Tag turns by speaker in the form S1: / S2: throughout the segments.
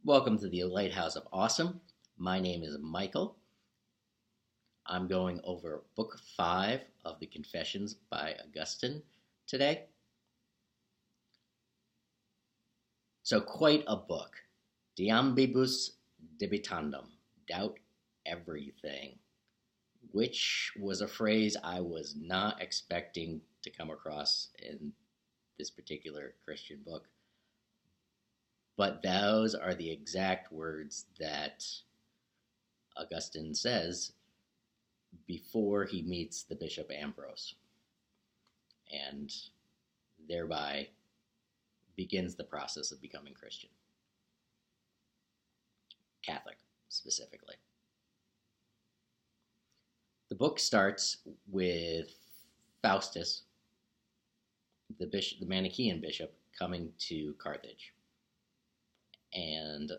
S1: Welcome to the Lighthouse of Awesome. My name is Michael. I'm going over Book 5 of the Confessions by Augustine today. So, quite a book. De ambibus debitandum, doubt everything, which was a phrase I was not expecting to come across in this particular Christian book. But those are the exact words that Augustine says before he meets the Bishop Ambrose, and thereby begins the process of becoming Christian, Catholic specifically. The book starts with Faustus, the Manichean bishop, coming to Carthage. And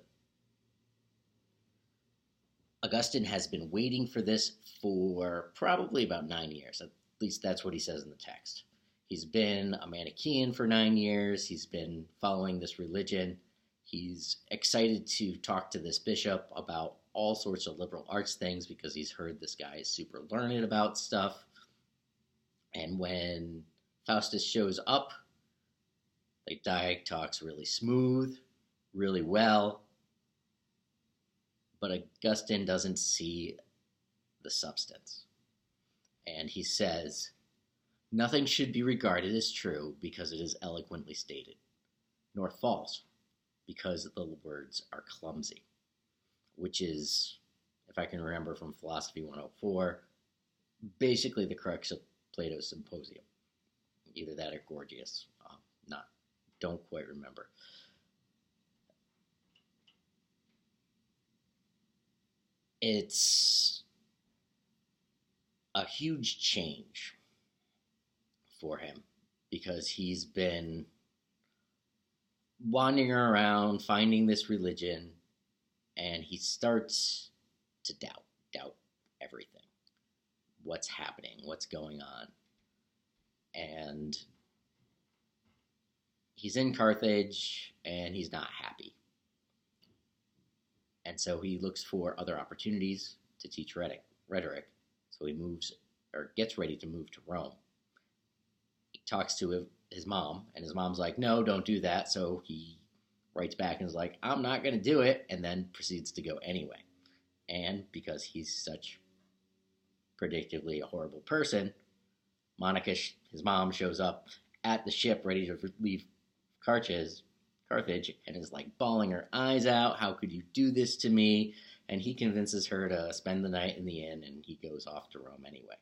S1: Augustine has been waiting for this for probably about 9 years. At least that's what he says in the text. He's been a Manichean for 9 years. He's been following this religion. He's excited to talk to this bishop about all sorts of liberal arts things because he's heard this guy is super learned about stuff. And when Faustus shows up, the guy talks really smooth, really well, but Augustine doesn't see the substance. And he says, nothing should be regarded as true because it is eloquently stated, nor false because the words are clumsy, which is, if I can remember from Philosophy 104, basically the crux of Plato's Symposium. Either that or Gorgias. Don't quite remember. It's a huge change for him because he's been wandering around finding this religion, and he starts to doubt everything. What's happening? What's going on? And he's in Carthage, and he's not happy. And so he looks for other opportunities to teach rhetoric. So he gets ready to move to Rome. He talks to his mom, and his mom's like, no, don't do that. So he writes back and is like, I'm not going to do it, and then proceeds to go anyway. And because he's such predictably a horrible person, Monica, his mom, shows up at the ship ready to leave Carthage, and is like bawling her eyes out. How could you do this to me? And he convinces her to spend the night in the inn, and he goes off to Rome anyway.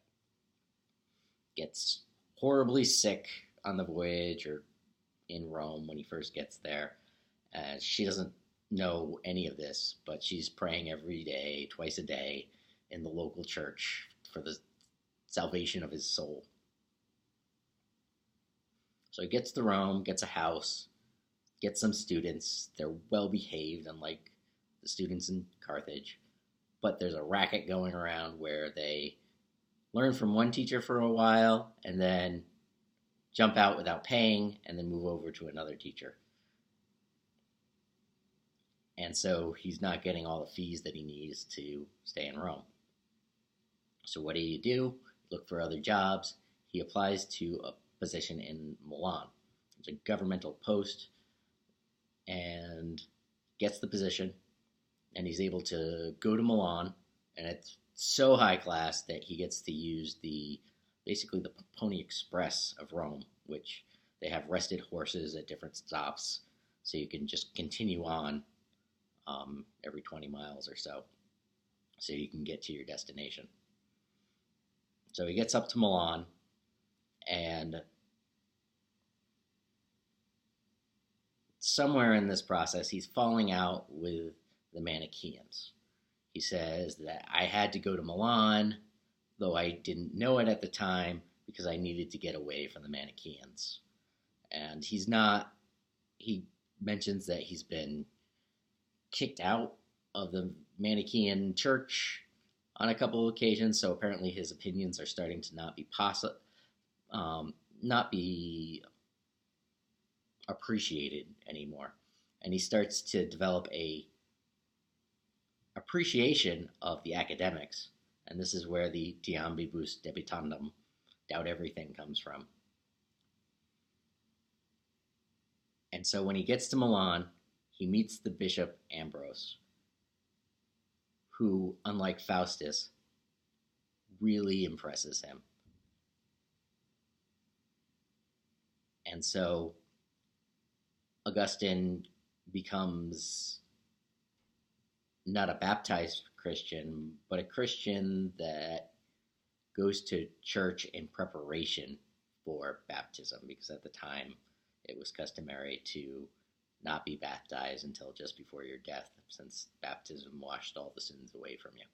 S1: Gets horribly sick on the voyage or in Rome when he first gets there. She doesn't know any of this, but she's praying every day, twice a day, in the local church for the salvation of his soul. So he gets to Rome, gets a house, gets some students. They're well behaved, unlike the students in Carthage. But there's a racket going around where they learn from one teacher for a while and then jump out without paying and then move over to another teacher. And so he's not getting all the fees that he needs to stay in Rome. So what do? Look for other jobs. He applies to a position in Milan. It's a governmental post, and gets the position, and he's able to go to Milan, and it's so high class that he gets to use basically the Pony Express of Rome, which they have rested horses at different stops, so you can just continue on every 20 miles or so you can get to your destination. So he gets up to Milan, and somewhere in this process, he's falling out with the Manicheans. He says that I had to go to Milan, though I didn't know it at the time, because I needed to get away from the Manicheans. And he mentions that he's been kicked out of the Manichean church on a couple of occasions, so apparently his opinions are starting to not be appreciated anymore. And he starts to develop a appreciation of the academics, and this is where the de ambibus debitandum, doubt everything, comes from. And so when he gets to Milan, he meets the bishop Ambrose, who, unlike Faustus, really impresses him. And so Augustine becomes not a baptized Christian, but a Christian that goes to church in preparation for baptism, because at the time it was customary to not be baptized until just before your death, since baptism washed all the sins away from you.